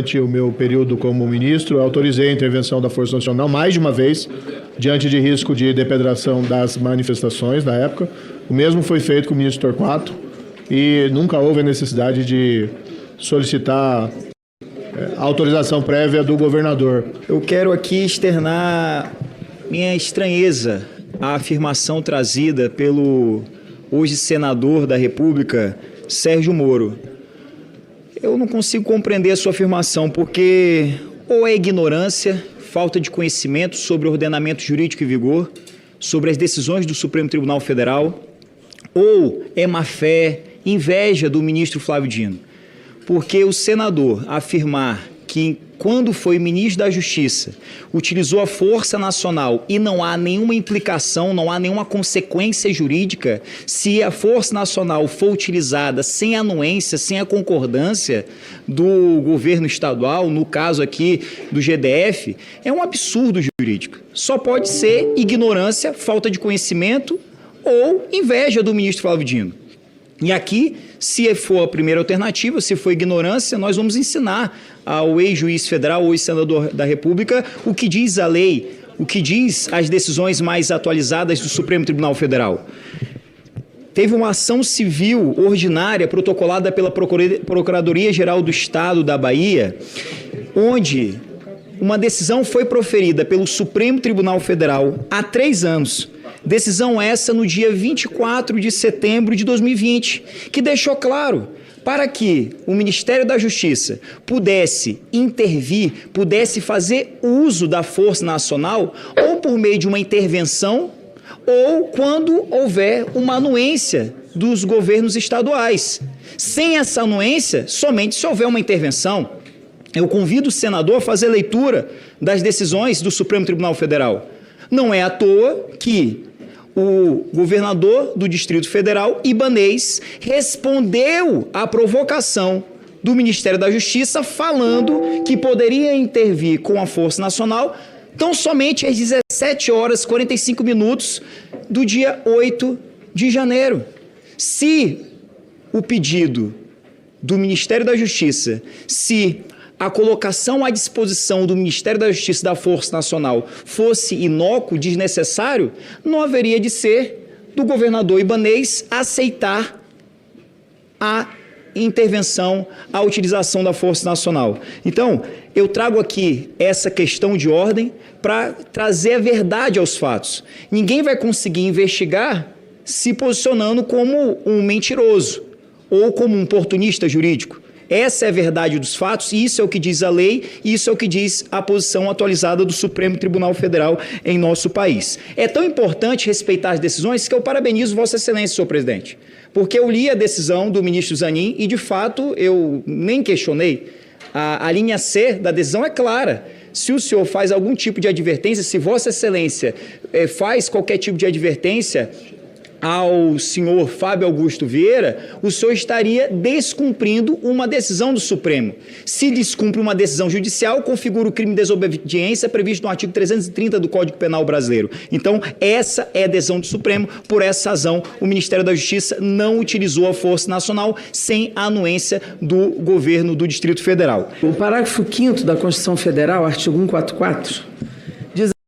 Durante o meu período como ministro, eu autorizei a intervenção da Força Nacional mais de uma vez, diante de risco de depredação das manifestações na época. O mesmo foi feito com o ministro Torquato e nunca houve a necessidade de solicitar autorização prévia do governador. Eu quero aqui externar minha estranheza à afirmação trazida pelo hoje senador da República, Sérgio Moro. Eu não consigo compreender a sua afirmação, porque ou é ignorância, falta de conhecimento sobre o ordenamento jurídico em vigor, sobre as decisões do Supremo Tribunal Federal, ou é má-fé, inveja do ministro Flávio Dino. Porque o senador afirmar que, quando foi ministro da Justiça, utilizou a Força Nacional e não há nenhuma implicação, não há nenhuma consequência jurídica, se a Força Nacional for utilizada sem anuência, sem a concordância do governo estadual, no caso aqui do GDF, é um absurdo jurídico. Só pode ser ignorância, falta de conhecimento ou inveja do ministro Flávio Dino. E aqui, se for a primeira alternativa, se for ignorância, nós vamos ensinar ao ex-juiz federal ou ex-senador da República o que diz a lei, o que diz as decisões mais atualizadas do Supremo Tribunal Federal. Teve uma ação civil ordinária protocolada pela Procuradoria-Geral do Estado da Bahia, onde uma decisão foi proferida pelo Supremo Tribunal Federal há 3 anos. Decisão essa no dia 24 de setembro de 2020, que deixou claro para que o Ministério da Justiça pudesse intervir, pudesse fazer uso da Força Nacional, ou por meio de uma intervenção, ou quando houver uma anuência dos governos estaduais. Sem essa anuência, somente se houver uma intervenção. Eu convido o senador a fazer leitura das decisões do Supremo Tribunal Federal. Não é à toa que o governador do Distrito Federal, Ibanez, respondeu à provocação do Ministério da Justiça, falando que poderia intervir com a Força Nacional tão somente às 17h45 do dia 8 de janeiro. Se o pedido do Ministério da Justiça, se a colocação à disposição do Ministério da Justiça da Força Nacional fosse inócuo, desnecessário, não haveria de ser do governador Ibanez aceitar a intervenção, a utilização da Força Nacional. Então, eu trago aqui essa questão de ordem para trazer a verdade aos fatos. Ninguém vai conseguir investigar se posicionando como um mentiroso ou como um oportunista jurídico. Essa é a verdade dos fatos, e isso é o que diz a lei, e isso é o que diz a posição atualizada do Supremo Tribunal Federal em nosso país. É tão importante respeitar as decisões que eu parabenizo Vossa Excelência, senhor presidente, porque eu li a decisão do ministro Zanin e, de fato, eu nem questionei. A linha C da decisão é clara. Se o senhor faz algum tipo de advertência, se Vossa Excelência faz qualquer tipo de advertência ao senhor Fábio Augusto Vieira, o senhor estaria descumprindo uma decisão do Supremo. Se descumpre uma decisão judicial, configura o crime de desobediência previsto no artigo 330 do Código Penal brasileiro. Então, essa é a decisão do Supremo. Por essa razão, o Ministério da Justiça não utilizou a Força Nacional sem a anuência do governo do Distrito Federal. O parágrafo 5º da Constituição Federal, artigo 144,